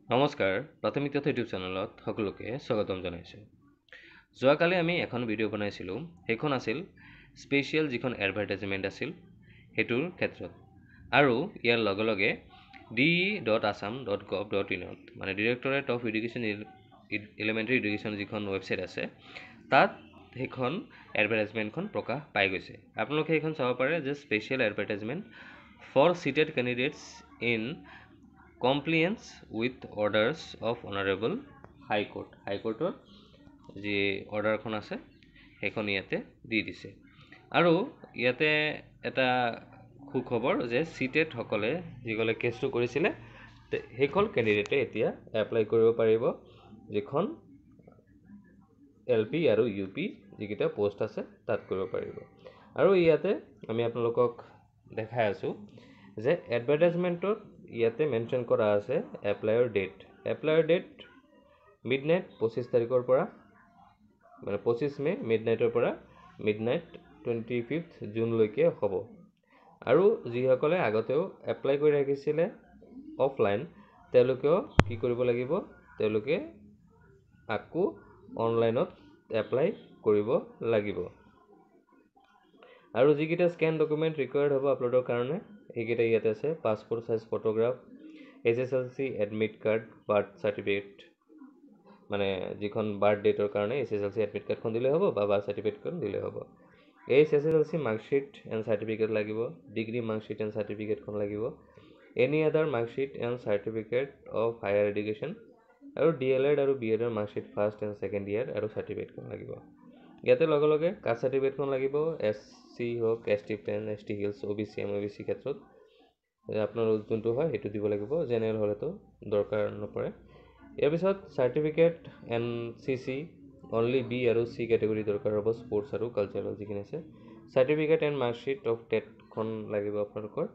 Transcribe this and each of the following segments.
নমস্কাৰ প্ৰাথমিক তথ্য ইউটিউব চেনেলত সকলোকে স্বাগতম জনাইছোঁ। যোৱাকালি আমি এখন ভিডিঅ' বনাইছিলোঁ, সেইখন আছিল স্পেচিয়েল যিখন এডভাৰটাইজমেণ্ট আছিল সেইটোৰ ক্ষেত্ৰত। আৰু ইয়াৰ লগে লগে de.assam.gov.in মানে directorate of education elementary education যিখন ৱেবছাইট আছে তাত সেইখন এডভাৰটাইজমেণ্টখন প্ৰকাশ পাই গৈছে। আপোনালোকে সেইখন চাব পাৰে যে special advertisement for CTET Candidates in compliance with orders of Honorable High Court. High Court যি অৰ্ডাৰখন আছে সেইখন ইয়াতে দি দিছে। আৰু ইয়াতে এটা সুখবৰ যে CTET সকলে যিসকলে কেছটো কৰিছিলে সেইখন কেণ্ডিডেটে এতিয়া এপ্লাই কৰিব পাৰিব যিখন LP আৰু UP যিকেইটা পোষ্ট আছে তাত কৰিব পাৰিব। আৰু ইয়াতে আমি আপোনালোকক দেখাই আছোঁ যে এডভাৰটাইজমেণ্টত ইয়াতে মেনশ্যন কৰা আছে এপ্লাইৰ ডেট। এপ্লাইৰ ডেট মিডনাইট 25 তাৰিখৰ পৰা মানে 25 মে মিডনাইটৰ পৰা মিডনাইট 25 জুনলৈকে হ'ব। আৰু যিসকলে আগতেও এপ্লাই কৰি ৰাখিছিলে অফলাইন তেওঁলোকেও কি কৰিব লাগিব, তেওঁলোকে আকৌ অনলাইনত এপ্লাই কৰিব লাগিব। আৰু যিকেইটা স্কেন ডকুমেণ্ট ৰিকুৱাৰ্ড হ'ব আপলোডৰ কাৰণে সেইকেইটা ইয়াতে আছে। Passport size photograph, SSLC admit card, birth certificate মানে যিখন বাৰ্থ ডেটৰ কাৰণে SSLC এডমিট কাৰ্ডখন দিলে হ'ব বা বাৰ্থ চাৰ্টিফিকেটখন দিলে হ'ব। SSLC মাৰ্কশ্বিট এণ্ড চাৰ্টিফিকেট লাগিব, ডিগ্ৰী মাৰ্কশ্বিট এণ্ড চাৰ্টিফিকেটখন লাগিব, any other marksheet and certificate of higher education আৰু DLED আৰু BEDৰ marksheet first and second year আৰু চাৰ্টিফিকেটখন লাগিব। ইয়াতে লগে লগে কাষ্ট চাৰ্টিফিকেটখন লাগিব, SC হওক, ST plain, ST hills, OBC MOBC ক্ষেত্ৰত আপোনাৰ যোনটো হয় সেইটো দিব লাগিব। জেনেৰেল হ'লেতো দৰকাৰ নপৰে। ইয়াৰ পিছত চাৰ্টিফিকেট NCC অনলি B আৰু C কেটেগৰী দৰকাৰ হ'ব, স্পৰ্টছ আৰু কালচাৰেল যিখিনি আছে। চাৰ্টিফিকেট এণ্ড মাৰ্কশ্বিট অফ টেটখন লাগিব আপোনালোকৰ।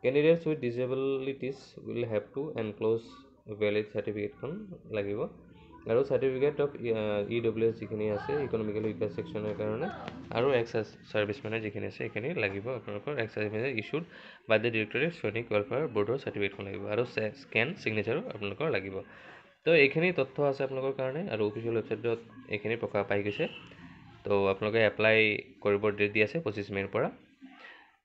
Candidates with disabilities will have to enclose valid চাৰ্টিফিকেটখন লাগিব। আৰু চাৰ্টিফিকেট অফ EWS যিখিনি আছে ইকনমিকেলি উইকাৰ ছেকশ্যনৰ কাৰণে আৰু এক্স ছাৰ্ভিচমেনৰ যিখিনি আছে সেইখিনি লাগিব আপোনালোকৰ। Ex servicemen issued by the directorate Sainik welfare board চাৰ্টিফিকেটখন লাগিব আৰু স্কেন ছিগনেচাৰো আপোনালোকৰ লাগিব। তো এইখিনি তথ্য আছে আপোনালোকৰ কাৰণে আৰু অফিচিয়েল ৱেবছাইটত এইখিনি প্ৰকাশ পাই গৈছে। তো আপোনালোকে এপ্লাই কৰিব ডেট দি আছে 25 মে'ৰ পৰা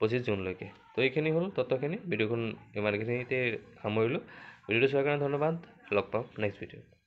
25 জুনলৈকে। তো এইখিনি হ'ল তথ্যখিনি। ভিডিঅ'খন ইমানখিনিতে সামৰিলোঁ। ভিডিঅ'টো চোৱাৰ কাৰণে ধন্যবাদ। লগ পাম নেক্সট ভিডিঅ'ত।